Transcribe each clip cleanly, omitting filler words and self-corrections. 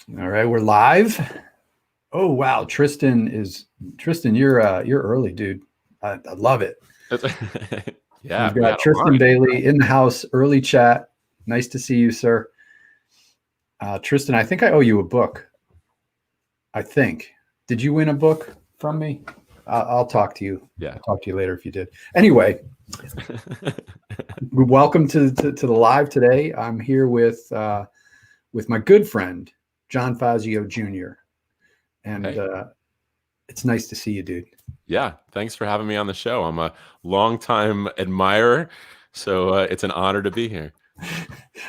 All right, we're live. Oh wow, Tristan, you're early, dude. I love it. Yeah, We've we got had a Tristan line. Bailey in the house, early chat. Nice to see you, sir. Tristan, I think I owe you a book. I think. Did you win a book from me? I'll talk to you. Yeah. I'll talk to you later if you did. Anyway, welcome to the live today. I'm here with my good friend John Fazio Jr. and Hey. it's nice to see you, dude. Yeah, thanks for having me on the show. I'm a longtime admirer, so it's an honor to be here.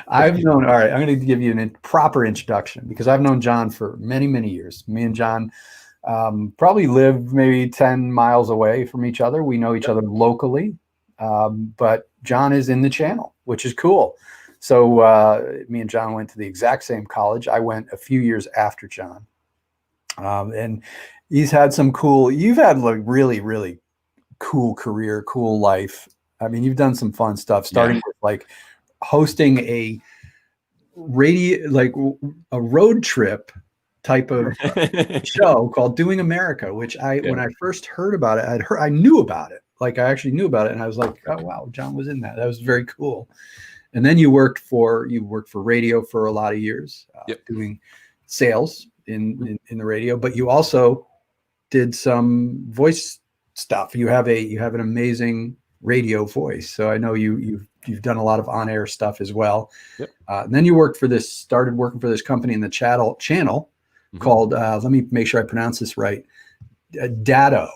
I've known, all right, I'm going to give you a proper introduction because I've known John for many, many years. Me and John probably live maybe 10 miles away from each other. We know each other locally, but John is in the channel, which is cool. So me and John went to the exact same college. I went a few years after John. And he's had you've had like really, really cool career, cool life. I mean, you've done some fun stuff, starting Yeah. with like hosting a a road trip type of show called Doing America, which when I first heard about it, I knew about it. Like I actually knew about it, and I was like, oh wow, John was in that. That was very cool. And then you worked for radio for a lot of years, Yep. doing sales in the radio, but you also did some voice stuff. You have an amazing radio voice. So I know you've done a lot of on-air stuff as well. Yep. And then you started working for this company in the channel called, let me make sure I pronounce this right, Datto.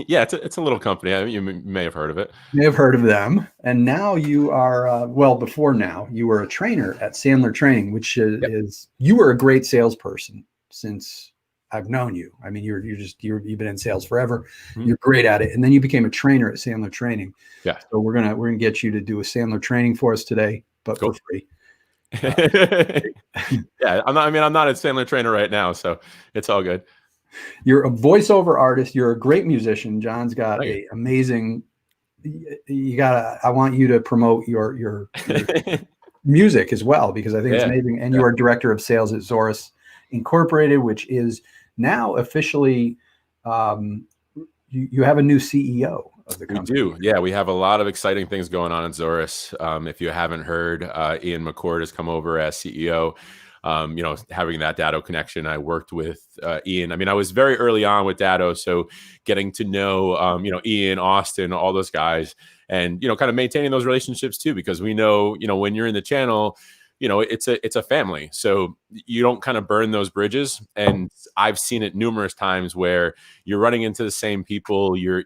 Yeah, it's a little company. I mean, you may have heard of it. You may have heard of them. And now you are, before now, you were a trainer at Sandler Training, which is you were a great salesperson since I've known you. I mean, you've been in sales forever. Mm-hmm. You're great at it. And then you became a trainer at Sandler Training. Yeah. So we're gonna get you to do a Sandler training for us today, but for free. Yeah, I'm not a Sandler trainer right now, so it's all good. You're a voiceover artist. You're a great musician. John's got amazing. I want you to promote your music as well, because I think it's amazing. And you are director of sales at Zorus Incorporated, which is now officially, you have a new CEO of the company. We do. Yeah, we have a lot of exciting things going on at Zorus. If you haven't heard, Ian McCord has come over as CEO. Having that Datto connection, I worked with Ian. I mean, I was very early on with Datto, so getting to know, Ian, Austin, all those guys, and, kind of maintaining those relationships too, because we know, when you're in the channel, it's a family. So you don't kind of burn those bridges. And I've seen it numerous times where you're running into the same people, you're,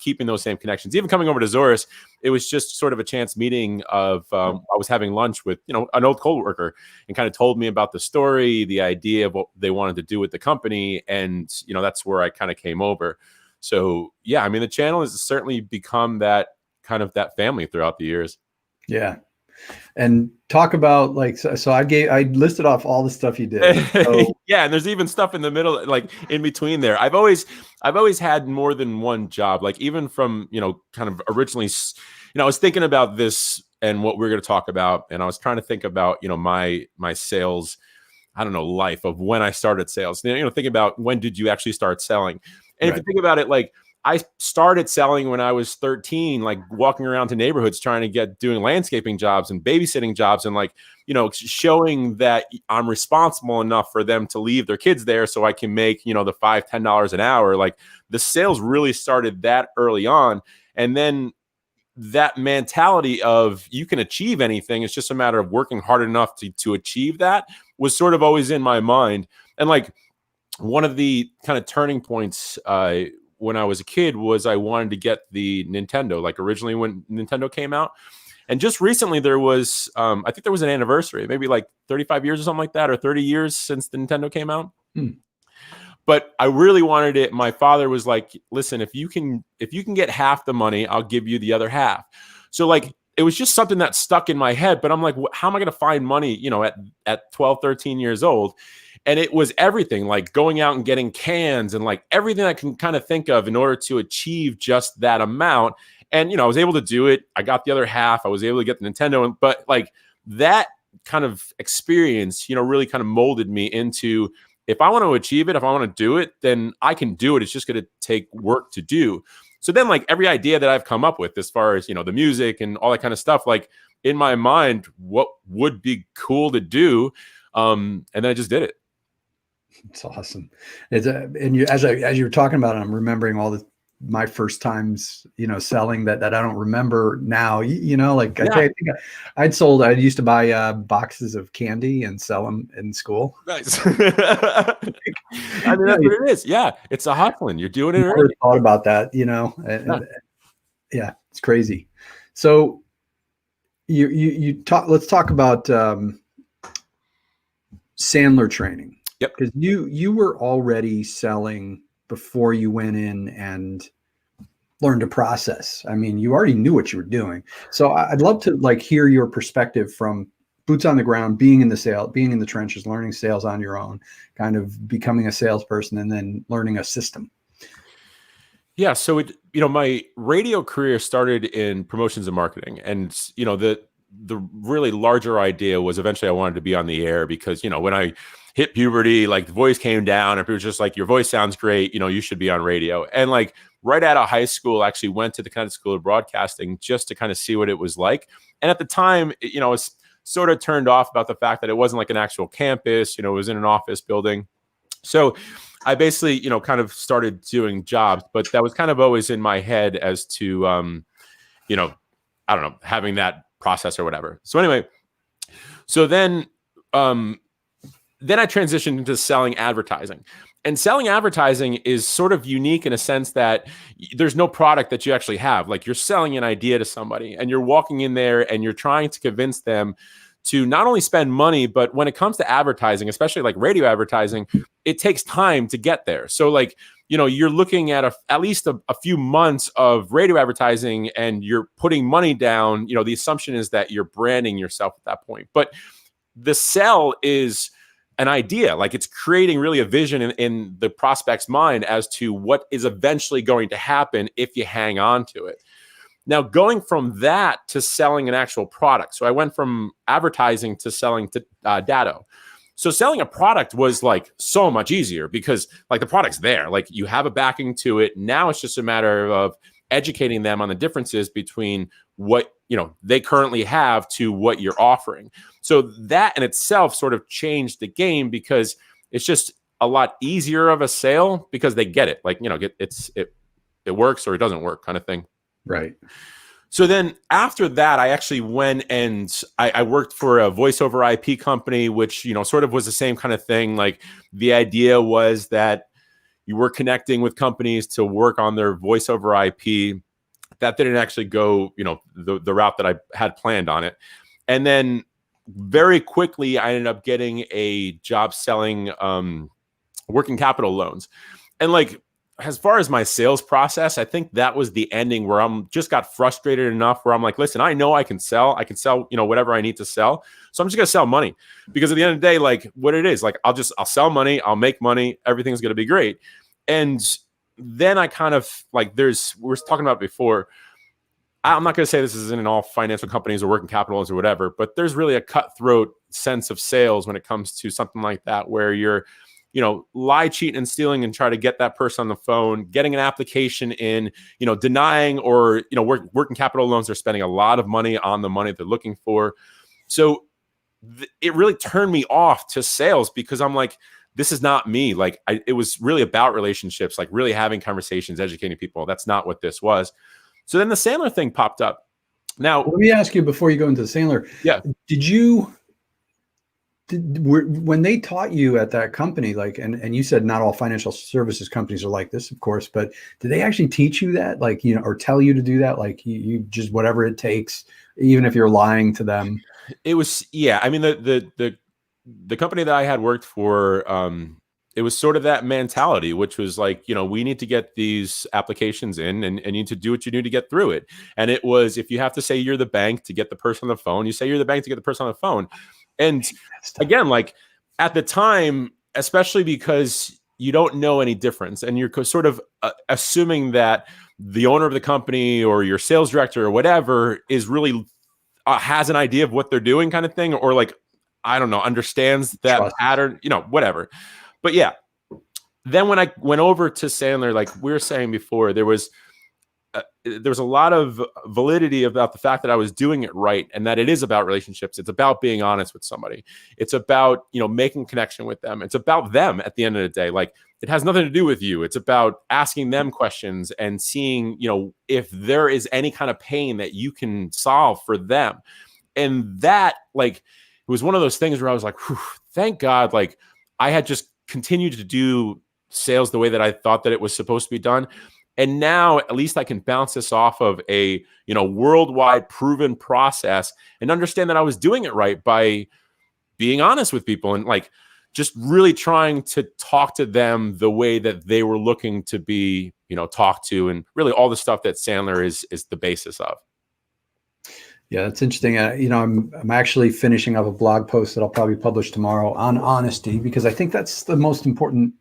keeping those same connections. Even coming over to Zorus, it was just sort of a chance meeting of, I was having lunch with, an old coworker, and kind of told me about the story, the idea of what they wanted to do with the company. And, that's where I kind of came over. So yeah, I mean, the channel has certainly become that kind of that family throughout the years. Yeah. And talk about I listed off all the stuff you did. So, yeah, and there's even stuff in the middle, like in between there. I've always had more than one job. Like even from, kind of originally, I was thinking about this and what we're going to talk about, and I was trying to think about, my sales, I don't know, life of when I started sales. Think about when did you actually start selling? And if you think about it, like I started selling when I was 13, like walking around to neighborhoods trying to doing landscaping jobs and babysitting jobs, and like, showing that I'm responsible enough for them to leave their kids there so I can make, the $5-10 an hour. Like the sales really started that early on. And then that mentality of you can achieve anything, it's just a matter of working hard enough to achieve that, was sort of always in my mind. And like one of the kind of turning points, when I was a kid, was I wanted to get the Nintendo, like originally when Nintendo came out. And just recently there was, I think there was an anniversary, maybe like 35 years or something like that, or 30 years since the Nintendo came out. But I really wanted it. My father was like, listen, if you can get half the money, I'll give you the other half. So like, it was just something that stuck in my head, but I'm like, how am I going to find money, at 12, 13 years old? And it was everything, like going out and getting cans and like everything I can kind of think of in order to achieve just that amount. And, I was able to do it. I got the other half. I was able to get the Nintendo. But like that kind of experience, really kind of molded me into, if I want to achieve it, if I want to do it, then I can do it. It's just going to take work to do. So then like every idea that I've come up with as far as, the music and all that kind of stuff, like in my mind, what would be cool to do? And then I just did it. It's awesome. And as you were talking about it, I'm remembering my first times, selling that I don't remember now, like I think I used to buy boxes of candy and sell them in school. Nice. I mean, that's what it is. Yeah. It's a hustling. You're doing it. I never thought about that, yeah, it's crazy. So let's talk about Sandler Training. Yep. Because you were already selling before you went in and learned to process. I mean, you already knew what you were doing. So I'd love to hear your perspective from boots on the ground, being in the trenches, learning sales on your own, kind of becoming a salesperson, and then learning a system. Yeah. So my radio career started in promotions and marketing, and the really larger idea was eventually I wanted to be on the air because, when I hit puberty, like the voice came down and it was just like, your voice sounds great. You should be on radio. And like right out of high school, I actually went to the kind of school of broadcasting just to kind of see what it was like. And at the time, I was sort of turned off about the fact that it wasn't like an actual campus, it was in an office building. So I basically, kind of started doing jobs, but that was kind of always in my head as to, I don't know, having that process or whatever. So anyway, then I transitioned into selling advertising. And selling advertising is sort of unique in a sense that there's no product that you actually have. Like you're selling an idea to somebody and you're walking in there and you're trying to convince them to not only spend money, but when it comes to advertising, especially like radio advertising, it takes time to get there. So like, you're looking at at least a few months of radio advertising and you're putting money down. The assumption is that you're branding yourself at that point. But the sell is an idea, like it's creating really a vision in the prospect's mind as to what is eventually going to happen if you hang on to it. Now, going from that to selling an actual product. So I went from advertising to selling to data. So selling a product was like so much easier because like the product's there, like you have a backing to it. Now it's just a matter of educating them on the differences between what, they currently have to what you're offering. So that in itself sort of changed the game because it's just a lot easier of a sale because they get it. Like, it works or it doesn't work kind of thing. Right. So then after that, I actually went and I worked for a voice over IP company, which, sort of was the same kind of thing. Like the idea was that you were connecting with companies to work on their voice over IP. That didn't actually go, the route that I had planned on it. And then very quickly, I ended up getting a job selling working capital loans. And like, as far as my sales process, I think that was the ending where I'm just got frustrated enough where I'm like, listen, I know I can sell, whatever I need to sell. So I'm just going to sell money because at the end of the day, like what it is, like I'll sell money, I'll make money. Everything's going to be great. And then I kind of like, we were talking about before, I'm not going to say this is in all financial companies or working capitals or whatever, but there's really a cutthroat sense of sales when it comes to something like that, where you're, lie, cheating, and stealing and try to get that person on the phone, getting an application in, denying or, working capital loans are spending a lot of money on the money they're looking for. So it really turned me off to sales because I'm like, this is not me. Like it was really about relationships, like really having conversations, educating people. That's not what this was. So then the Sandler thing popped up. Now, let me ask you before you go into the Sandler. Yeah. When they taught you at that company, like, and you said not all financial services companies are like this, of course, but did they actually teach you that, like, or tell you to do that? Like you just, whatever it takes, even if you're lying to them? It was, yeah. I mean, the company that I had worked for, it was sort of that mentality, which was like, we need to get these applications in and you need to do what you need to get through it. And it was, if you have to say you're the bank to get the person on the phone, you say you're the bank to get the person on the phone. And again, like at the time, especially because you don't know any difference and you're sort of assuming that the owner of the company or your sales director or whatever is really has an idea of what they're doing kind of thing, or like I don't know, understands that Trust. pattern, whatever. But yeah, then when I went over to Sandler, like we were saying before, there was a lot of validity about the fact that I was doing it right, and that it is about relationships. It's about being honest with somebody. It's about, making connection with them. It's about them at the end of the day. Like, it has nothing to do with you. It's about asking them questions and seeing, if there is any kind of pain that you can solve for them. And that, like, it was one of those things where I was like, thank God, like, I had just continued to do sales the way that I thought that it was supposed to be done. And now at least I can bounce this off of a, worldwide proven process and understand that I was doing it right by being honest with people and like just really trying to talk to them the way that they were looking to be, talked to, and really all the stuff that Sandler is the basis of. Yeah, that's interesting. I'm actually finishing up a blog post that I'll probably publish tomorrow on honesty, because I think that's the most important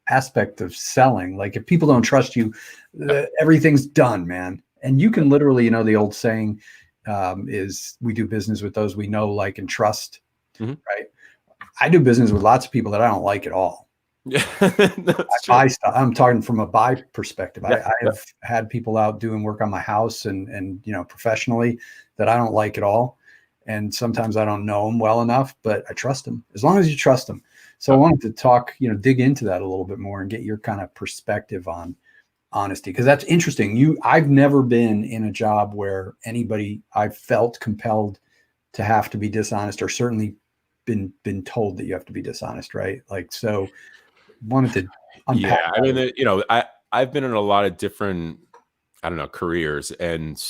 aspect of selling. Like, if people don't trust you, everything's done, man. And you can literally, the old saying is, we do business with those we know, like, and trust. Mm-hmm. Right. I do business with lots of people that I don't like at all. Yeah. Buy stuff. I'm talking from a buy perspective. Yeah. I have had people out doing work on my house and professionally that I don't like at all. And sometimes I don't know them well enough, but I trust them as long as you trust them. So I wanted to talk, dig into that a little bit more and get your kind of perspective on honesty, because that's interesting. I've never been in a job where I've felt compelled to have to be dishonest, or certainly been told that you have to be dishonest, right? Like, so wanted to unpack. Yeah, I mean, I've been in a lot of different, careers, and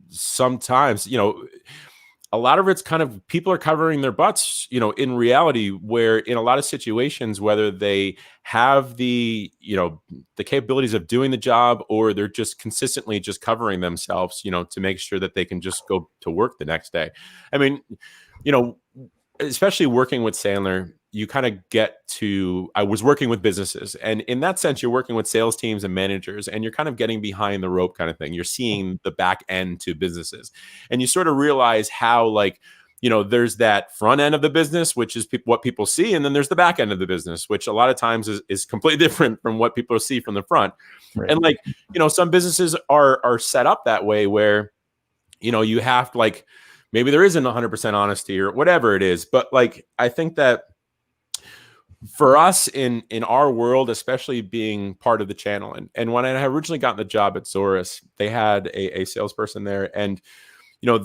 sometimes, a lot of it's kind of people are covering their butts, in reality, where in a lot of situations, whether they have the capabilities of doing the job, or they're just consistently just covering themselves, to make sure that they can just go to work the next day. I mean, especially working with Sandler, you kind of I was working with businesses, and in that sense, you're working with sales teams and managers, and you're kind of getting behind the rope kind of thing. You're seeing the back end to businesses, and you sort of realize how, like, there's that front end of the business, which is what people see. And then there's the back end of the business, which a lot of times is completely different from what people see from the front. Right. And like, some businesses are set up that way where, you have to, like, maybe there isn't 100% honesty or whatever it is. But like, I think that for us in our world, especially being part of the channel, and when I originally got the job at Zorus, they had a salesperson there, and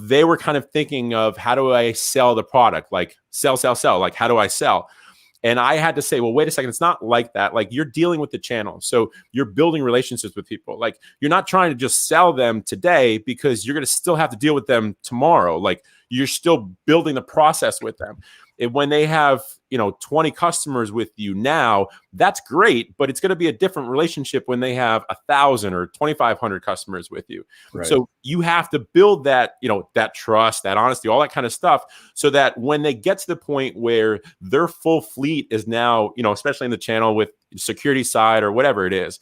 they were kind of thinking of, how do I sell the product? Like, sell. Like, how do I sell? And I had to say, well, wait a second. It's not like that. Like, you're dealing with the channel. So you're building relationships with people. Like, you're not trying to just sell them today, because you're going to still have to deal with them tomorrow. Like, you're still building the process with them. And when they have, 20 customers with you now, that's great, but it's going to be a different relationship when they have 1,000 or 2,500 customers with you. Right. So you have to build that, that trust, that honesty, all that kind of stuff, so that when they get to the point where their full fleet is now, especially in the channel with security side or whatever it is,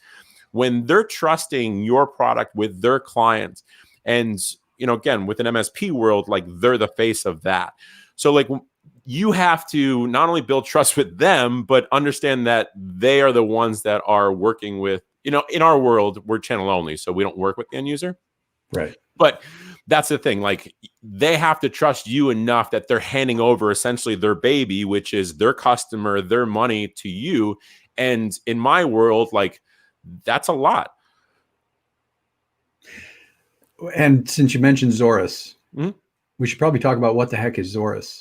when they're trusting your product with their clients, and, again, with an MSP world, like, they're the face of that. So like, you have to not only build trust with them, but understand that they are the ones that are working with, in our world, we're channel only, so we don't work with the end user. Right. But that's the thing. Like, they have to trust you enough that they're handing over essentially their baby, which is their customer, their money, to you. And in my world, like, that's a lot. And since you mentioned Zorus, mm-hmm. we should probably talk about what the heck is Zorus.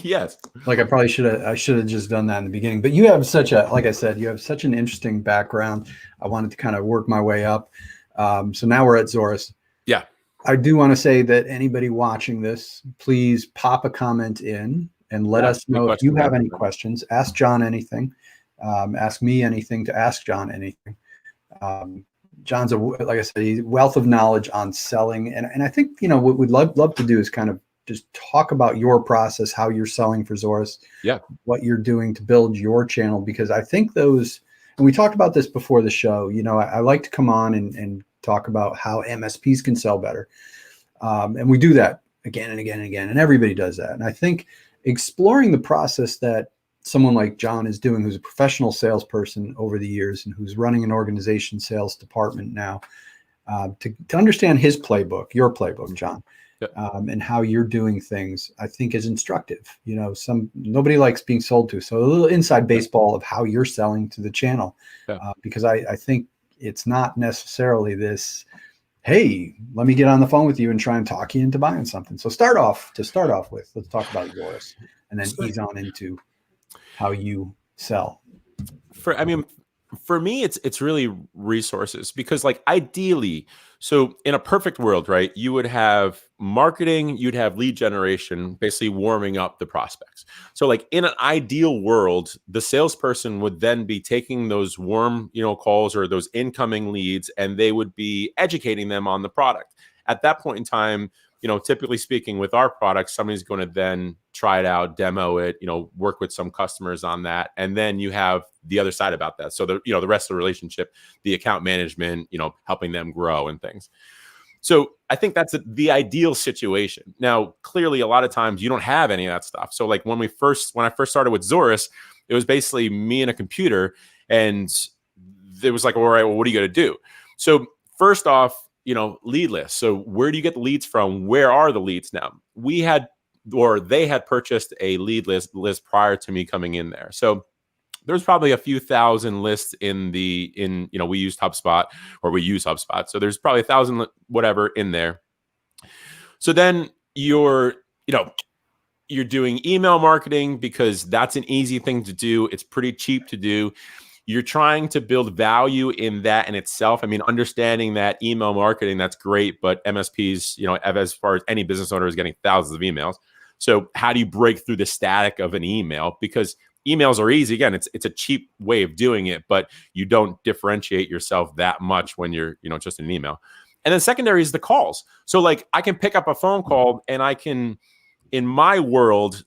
Yes. Like, I should have just done that in the beginning. But you have like I said, you have such an interesting background. I wanted to kind of work my way up. So now we're at Zorus. Yeah. I do want to say that anybody watching this, please pop a comment in and let us know if you have any questions. Ask John anything. Ask me anything to ask John anything. John's like I said, he's a wealth of knowledge on selling. And I think, what we'd love to do is kind of just talk about your process, how you're selling for Zorus, what you're doing to build your channel, because I think and we talked about this before the show, I like to come on and talk about how MSPs can sell better. And we do that again and again and again, and everybody does that. And I think exploring the process that someone like John is doing, who's a professional salesperson over the years and who's running an organization sales department now, to understand his playbook, your playbook, John, and how you're doing things, I think is instructive. Nobody likes being sold to. So a little inside baseball of how you're selling to the channel, because I think it's not necessarily this, hey, let me get on the phone with you and try and talk you into buying something. So to start off with, let's talk about Zorus and then ease on into how you sell. For me, it's really resources, because like ideally, so in a perfect world, right, you would have marketing, you'd have lead generation, basically warming up the prospects. So like in an ideal world, the salesperson would then be taking those warm, calls or those incoming leads, and they would be educating them on the product. At that point in time, typically speaking, with our product, somebody's going to then try it out, demo it, work with some customers on that. And then you have the other side about that. So the rest of the relationship, the account management, helping them grow and things. So I think that's the ideal situation. Now, clearly, a lot of times you don't have any of that stuff. So like when I first started with Zorus, it was basically me and a computer, and it was like, all right, well, what are you going to do? So first off, lead list. So where do you get the leads from? Where are the leads now? They had purchased a lead list prior to me coming in there. So there's probably a few thousand lists we used HubSpot, or we use HubSpot. So there's probably 1,000 whatever in there. So then you're doing email marketing, because that's an easy thing to do. It's pretty cheap to do. You're trying to build value in that in itself. I mean, understanding that email marketing, that's great, but MSPs, as far as any business owner, is getting thousands of emails. So how do you break through the static of an email? Because emails are easy. Again, it's a cheap way of doing it, but you don't differentiate yourself that much when you're, just in an email. And then secondary is the calls. So like I can pick up a phone call, and I can, in my world,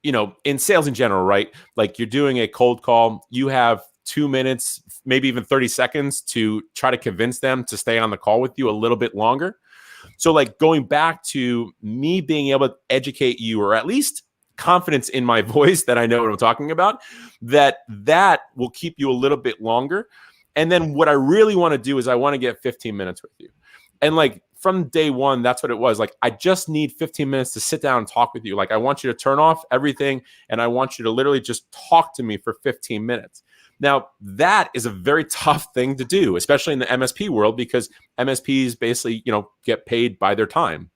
in sales in general, right? Like you're doing a cold call, you have 2 minutes, maybe even 30 seconds to try to convince them to stay on the call with you a little bit longer. So like going back to me being able to educate you, or at least confidence in my voice that I know what I'm talking about, that will keep you a little bit longer. And then what I really want to do is I want to get 15 minutes with you. And like from day one, that's what it was. Like, I just need 15 minutes to sit down and talk with you. Like, I want you to turn off everything, and I want you to literally just talk to me for 15 minutes. Now, that is a very tough thing to do, especially in the MSP world, because MSPs basically, get paid by their time.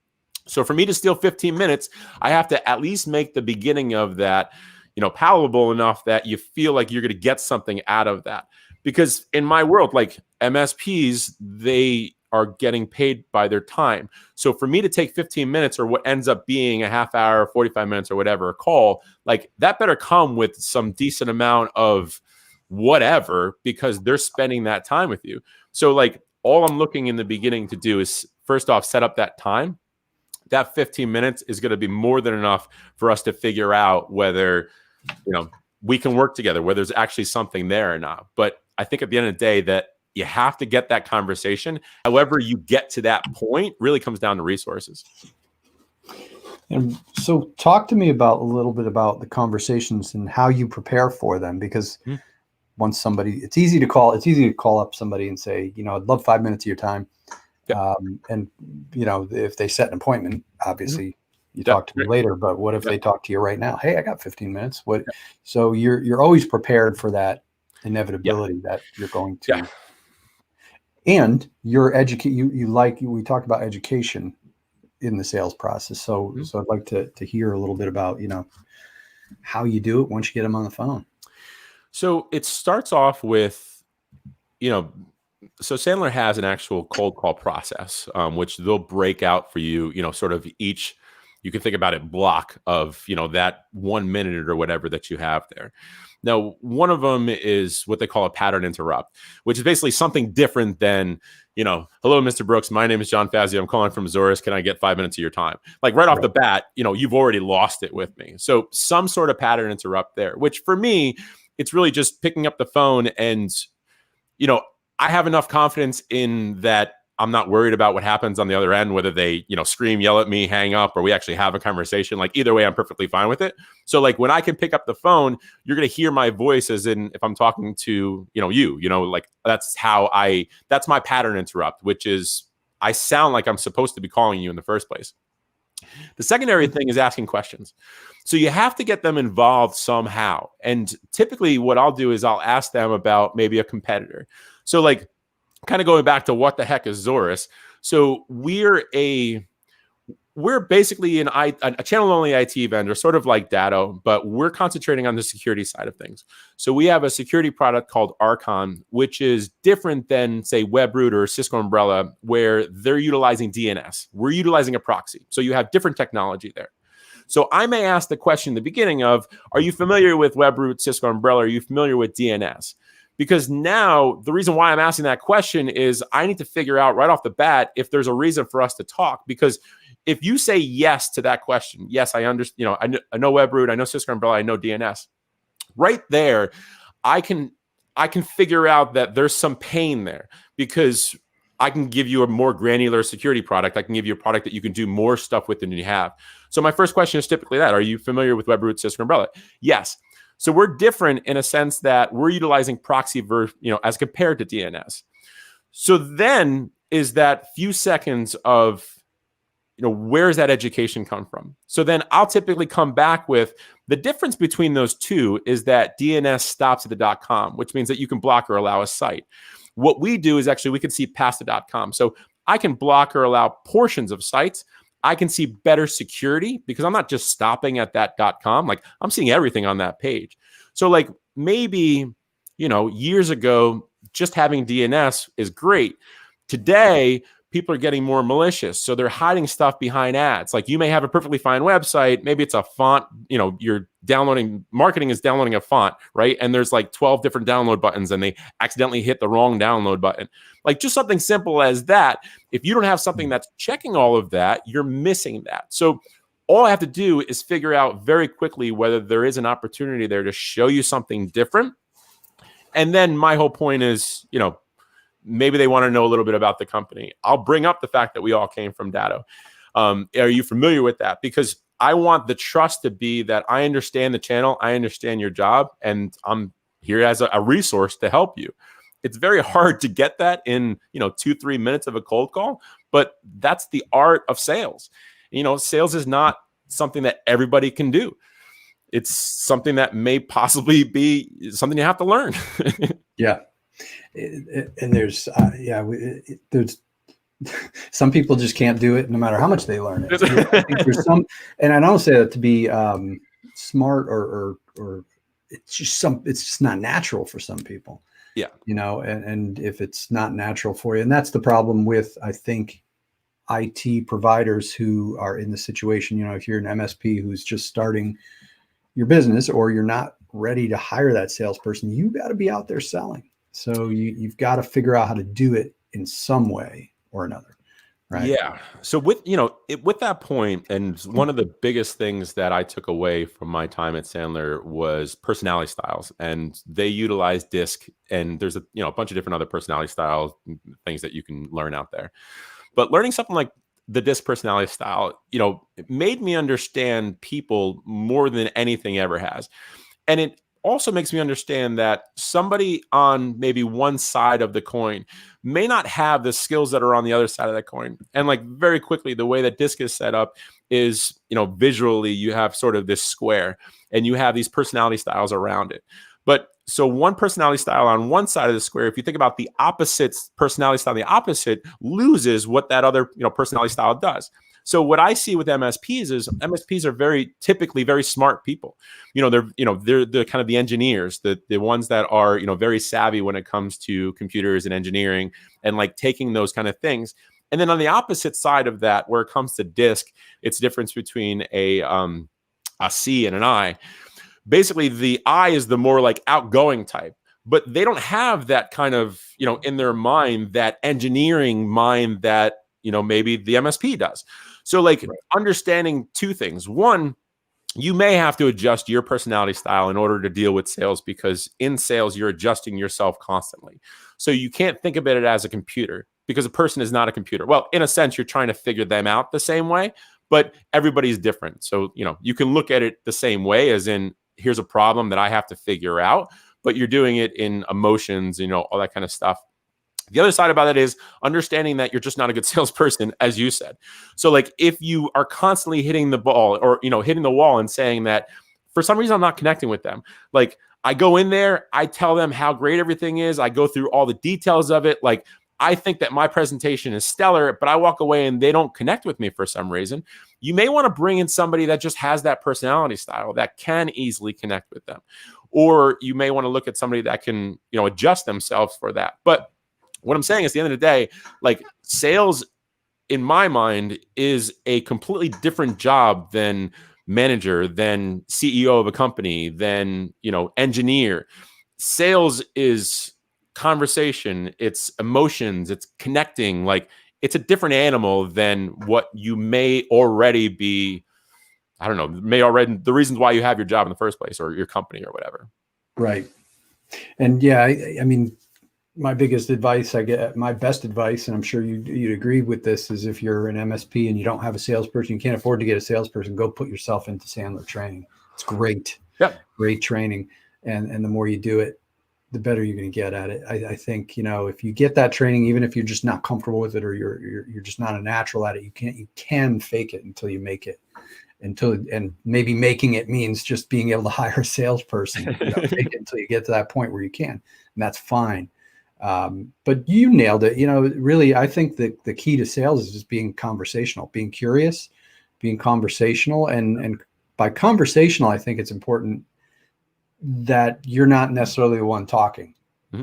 So for me to steal 15 minutes, I have to at least make the beginning of that, palatable enough that you feel like you're going to get something out of that. Because in my world, like MSPs, they are getting paid by their time. So for me to take 15 minutes, or what ends up being a half hour, 45 minutes, or whatever, a call, like that better come with some decent amount of whatever, because they're spending that time with you. So like all I'm looking in the beginning to do is first off, set up that time. That 15 minutes is going to be more than enough for us to figure out whether, we can work together, whether there's actually something there or not. But I think at the end of the day that you have to get that conversation. However you get to that point really comes down to resources. And so talk to me a little bit about the conversations and how you prepare for them, because once it's easy to call up somebody and say, I'd love 5 minutes of your time. Yep. And if they set an appointment, obviously you talk to me later, but what if they talk to you right now? Hey, I got 15 minutes. What? Yep. So you're always prepared for that inevitability that you're going to. Yeah. And you're we talked about education in the sales process. So I'd like to hear a little bit about, how you do it once you get them on the phone. So it starts off with, so Sandler has an actual cold call process, which they'll break out for you, sort of each, you can think about it, block of, that 1 minute or whatever that you have there. Now, one of them is what they call a pattern interrupt, which is basically something different than, hello, Mr. Brooks, my name is John Fazio. I'm calling from Zorus. Can I get 5 minutes of your time? Like right off the bat, you've already lost it with me. So some sort of pattern interrupt there, which for me, it's really just picking up the phone and, I have enough confidence in that I'm not worried about what happens on the other end, whether they, scream, yell at me, hang up, or we actually have a conversation. Like either way, I'm perfectly fine with it. So like when I can pick up the phone, you're going to hear my voice as in if I'm talking to, like that's my pattern interrupt, which is I sound like I'm supposed to be calling you in the first place. The secondary thing is asking questions. So you have to get them involved somehow. And typically what I'll do is I'll ask them about maybe a competitor. So like kind of going back to what the heck is Zorus. So we're basically a channel-only IT vendor, sort of like Datto, but we're concentrating on the security side of things. So we have a security product called Archon, which is different than, say, Webroot or Cisco Umbrella, where they're utilizing DNS. We're utilizing a proxy. So you have different technology there. So I may ask the question in the beginning of, are you familiar with Webroot, Cisco Umbrella? Are you familiar with DNS? Because now the reason why I'm asking that question is I need to figure out right off the bat if there's a reason for us to talk. Because if you say yes to that question, yes, I understand, I know Webroot, I know Cisco Umbrella, I know DNS. Right there, I can figure out that there's some pain there because I can give you a more granular security product. I can give you a product that you can do more stuff with than you have. So my first question is typically that. Are you familiar with Webroot, Cisco Umbrella? Yes. So we're different in a sense that we're utilizing proxy as compared to DNS. So then is that few seconds of, where's that education come from? So then I'll typically come back with the difference between those two is that DNS stops at the .com, which means that you can block or allow a site. What we do is actually we can see past the .com. So I can block or allow portions of sites. I can see better security because I'm not just stopping at that .com. Like I'm seeing everything on that page. So like maybe, years ago, just having DNS is great. Today, people are getting more malicious. So they're hiding stuff behind ads. Like you may have a perfectly fine website. Maybe it's a font, you're marketing is downloading a font, right? And there's like 12 different download buttons and they accidentally hit the wrong download button. Like just something simple as that. If you don't have something that's checking all of that, you're missing that. So all I have to do is figure out very quickly whether there is an opportunity there to show you something different. And then my whole point is, maybe they want to know a little bit about the company. I'll bring up the fact that we all came from Datto. Are you familiar with that? Because I want the trust to be that I understand the channel, I understand your job, and I'm here as a resource to help you. It's very hard to get that in 2-3 minutes of a cold call, but that's the art of sales. Sales is not something that everybody can do. It's something that may possibly be something you have to learn. Yeah. And there's some people just can't do it no matter how much they learn it. I think there's some, and I don't say that to be smart or it's just not natural for some people. Yeah. And if it's not natural for you, and that's the problem with, I think, IT providers who are in the situation, if you're an MSP who's just starting your business or you're not ready to hire that salesperson, you got to be out there selling. So you've got to figure out how to do it in some way or another. Right. Yeah. So with that point, and one of the biggest things that I took away from my time at Sandler was personality styles, and they utilize DISC, and there's a bunch of different other personality styles, things that you can learn out there. But learning something like the DISC personality style, it made me understand people more than anything ever has. And it also makes me understand that somebody on maybe one side of the coin may not have the skills that are on the other side of that coin. And like very quickly, the way that DISC is set up is, visually you have sort of this square and you have these personality styles around it. But so one personality style on one side of the square, if you think about the opposite personality style, the opposite loses what that other personality style does. So what I see with MSPs is MSPs are typically very smart people. They're kind of the engineers, the ones that are very savvy when it comes to computers and engineering and like taking those kind of things. And then on the opposite side of that, where it comes to DISC, it's the difference between a C and an I. Basically, the I is the more like outgoing type, but they don't have that kind of, in their mind, that engineering mind that, maybe the MSP does. So like understanding two things. One, you may have to adjust your personality style in order to deal with sales, because in sales, you're adjusting yourself constantly. So you can't think of it as a computer. because a person is not a computer. Well, in a sense, you're trying to figure them out the same way, but everybody's different. So, you can look at it the same way, as in, here's a problem that I have to figure out, but you're doing it in emotions, all that kind of stuff. The other side about it is understanding that you're just not a good salesperson, as you said. So like, if you are constantly hitting the ball or, hitting the wall and saying that for some reason I'm not connecting with them, like I go in there, I tell them how great everything is. I go through all the details of it. Like, I think that my presentation is stellar, but I walk away and they don't connect with me for some reason. You may want to bring in somebody that just has that personality style that can easily connect with them. Or you may want to look at somebody that can, adjust themselves for that. But what I'm saying is, at the end of the day, like, sales in my mind is a completely different job than manager, than CEO of a company, than, engineer. Sales is conversation, it's emotions, it's connecting. Like, it's a different animal than what you may already be. I don't know, the reasons why you have your job in the first place, or your company, or whatever. Right. And yeah, I mean, my best advice, and I'm sure you'd agree with this, is if you're an MSP and you don't have a salesperson, you can't afford to get a salesperson, go put yourself into Sandler Training. It's great. Yeah. Great training. And the more you do it, the better you're going to get at it. I think, if you get that training, even if you're just not comfortable with it, or you're just not a natural at it, you can fake it until you make it. And maybe making it means just being able to hire a salesperson, fake it until you get to that point where you can, and that's fine. But you nailed it. Really, I think that the key to sales is just being conversational, being curious, being conversational. And by conversational, I think it's important that you're not necessarily the one talking,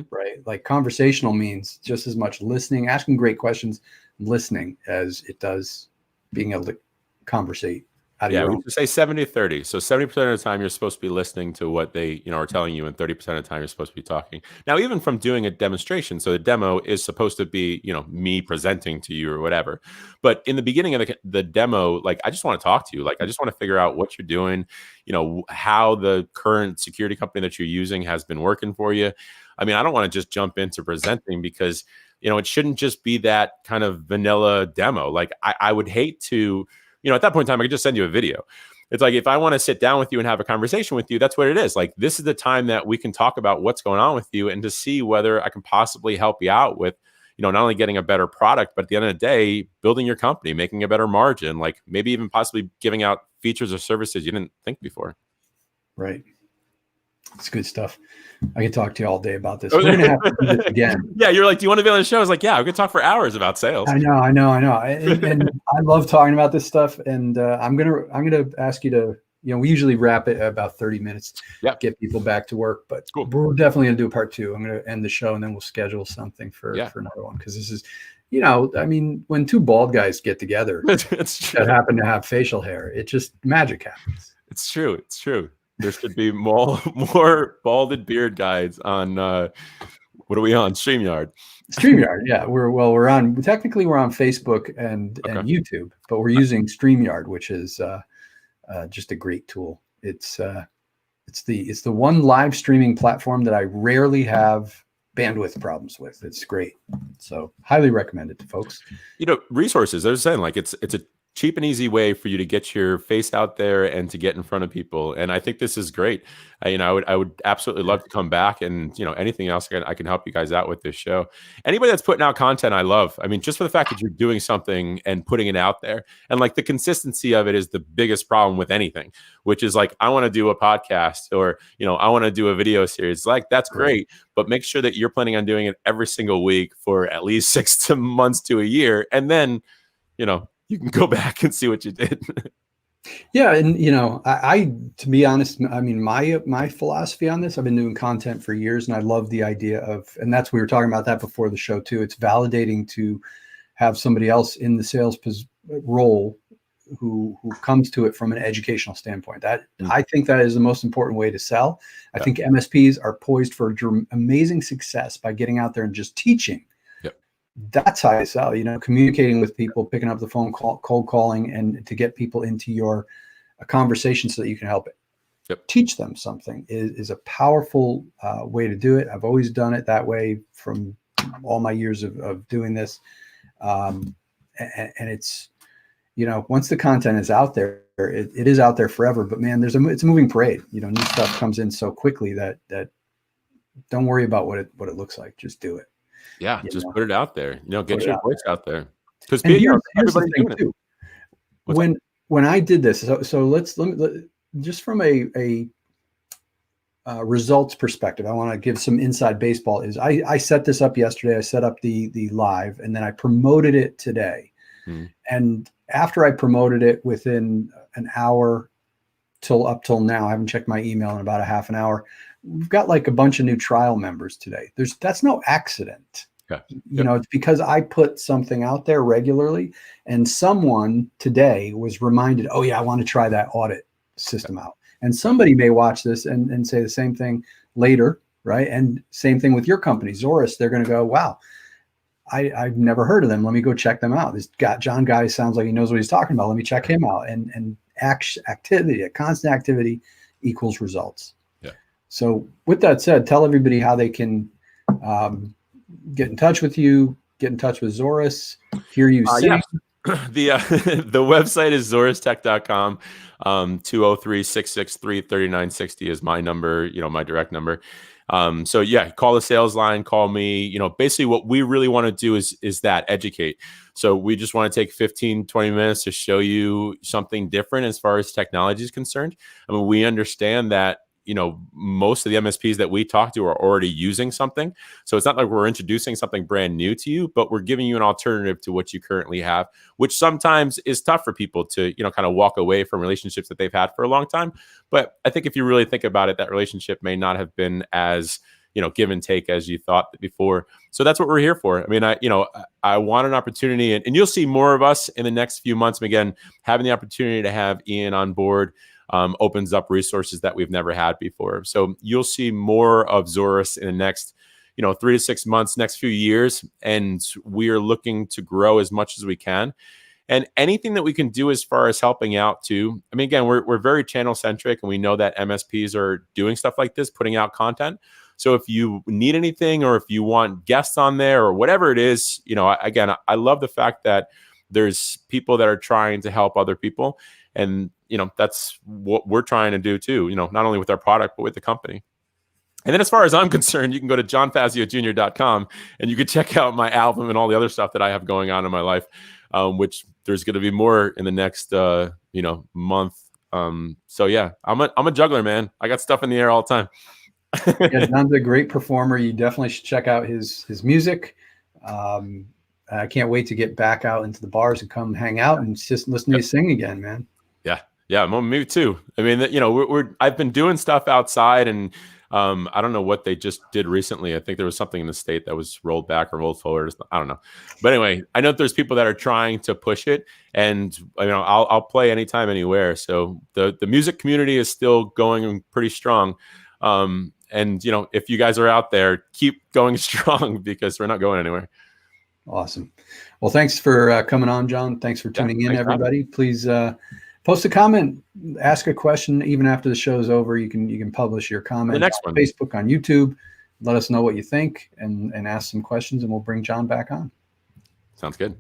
right? Like, conversational means just as much listening, asking great questions, listening, as it does being able to conversate. Yeah, we say 70-30. So 70% of the time you're supposed to be listening to what they, are telling you, and 30% of the time you're supposed to be talking. Now, even from doing a demonstration, so the demo is supposed to be, me presenting to you or whatever. But in the beginning of the demo, like, I just want to talk to you. Like, I just want to figure out what you're doing, how the current security company that you're using has been working for you. I mean, I don't want to just jump into presenting, because, it shouldn't just be that kind of vanilla demo. Like, I would hate to, at that point in time, I could just send you a video. It's like, if I want to sit down with you and have a conversation with you, that's what it is. Like, this is the time that we can talk about what's going on with you, and to see whether I can possibly help you out with, not only getting a better product, but at the end of the day, building your company, making a better margin, like maybe even possibly giving out features or services you didn't think before. Right. It's good stuff. I could talk to you all day about this. We're going to have to do this again. Yeah, you're like, do you want to be on the show? I was like, yeah, I could talk for hours about sales. I know. And I love talking about this stuff. And I'm gonna ask you to, we usually wrap it at about 30 minutes. Yep. Get people back to work. But cool. We're definitely gonna do a part 2. I'm gonna end the show, and then we'll schedule something for another one, because this is, I mean, when two bald guys get together that happen to have facial hair, it just, magic happens. It's true. There should be more balded beard guys on what are we on? StreamYard. Yeah. We're on Facebook and YouTube, but we're using StreamYard, which is just a great tool. It's the one live streaming platform that I rarely have bandwidth problems with. It's great. So highly recommend it to folks. Resources, they're saying, like, it's a cheap and easy way for you to get your face out there and to get in front of people. And I think this is great. I would absolutely love to come back, and, anything else I can help you guys out with this show. Anybody that's putting out content, I love. I mean, just for the fact that you're doing something and putting it out there, and like, the consistency of it is the biggest problem with anything, which is like, I want to do a podcast, or, I want to do a video series. Like, that's great, but make sure that you're planning on doing it every single week for at least 6 months to a year. And then, you can go back and see what you did. Yeah. And, I to be honest, I mean, my philosophy on this, I've been doing content for years, and I love the idea of, and we were talking about that before the show too. It's validating to have somebody else in the sales role who comes to it from an educational standpoint. I think that is the most important way to sell. I think MSPs are poised for amazing success by getting out there and just teaching. That's how I sell, communicating with people, picking up the phone, cold calling, and to get people into a conversation so that you can help teach them something is a powerful way to do it. I've always done it that way from all my years of doing this. And it's, once the content is out there, it is out there forever, but man, it's a moving parade. New stuff comes in so quickly that don't worry about what it looks like. Just do it. Yeah. Just put it out there, get your voice out there. Because here's everybody's the thing doing too. it. When I did this, so let just from a results perspective, I want to give some inside baseball. Is I set this up yesterday. I set up the live, and then I promoted it today. And after I promoted it, within an hour up till now, I haven't checked my email in about a half an hour. We've got like a bunch of new trial members today. That's no accident. It's because I put something out there regularly, and someone today was reminded, oh yeah, I want to try that audit system out. And somebody may watch this and say the same thing later, right? And same thing with your company, Zorus. They're going to go, wow, I've never heard of them. Let me go check them out. This John guy sounds like he knows what he's talking about. Let me check him out. And activity, constant activity equals results. Yeah. So with that said, tell everybody how they can get in touch with you, get in touch with Zorus, hear you sing. Yeah. The website is zorustech.com. 203-663-3960 is my number, my direct number. So yeah, call the sales line, call me. Basically what we really want to do is that educate. So we just want to take 15-20 minutes to show you something different as far as technology is concerned. I mean, we understand that most of the MSPs that we talk to are already using something. So it's not like we're introducing something brand new to you, but we're giving you an alternative to what you currently have, which sometimes is tough for people to, kind of walk away from relationships that they've had for a long time. But I think if you really think about it, that relationship may not have been as, give and take as you thought before. So that's what we're here for. I mean, I want an opportunity, and you'll see more of us in the next few months. And again, having the opportunity to have Ian on board opens up resources that we've never had before. So you'll see more of Zorus in the next, 3 to 6 months, next few years. And we are looking to grow as much as we can. And anything that we can do as far as helping out too. I mean, again, we're very channel centric, and we know that MSPs are doing stuff like this, putting out content. So if you need anything, or if you want guests on there, or whatever it is, again, I love the fact that there's people that are trying to help other people. And, that's what we're trying to do too, not only with our product, but with the company. And then as far as I'm concerned, you can go to johnfaziojr.com and you can check out my album and all the other stuff that I have going on in my life, which there's going to be more in the next, month. So yeah, I'm a juggler, man. I got stuff in the air all the time. Yeah, John's a great performer. You definitely should check out his music. I can't wait to get back out into the bars and come hang out and just listen to you sing again, man. Yeah, me too. I mean, I've been doing stuff outside, and I don't know what they just did recently. I think there was something in the state that was rolled back or rolled forward. I don't know, but anyway, I know there's people that are trying to push it, and I'll play anytime, anywhere. So the music community is still going pretty strong. And if you guys are out there, keep going strong, because we're not going anywhere. Awesome. Well, thanks for coming on, John. Thanks for tuning in, everybody. Please post a comment, ask a question. Even after the show's over, you can publish your comment on Facebook, on YouTube. Let us know what you think, and ask some questions, and we'll bring John back on. Sounds good.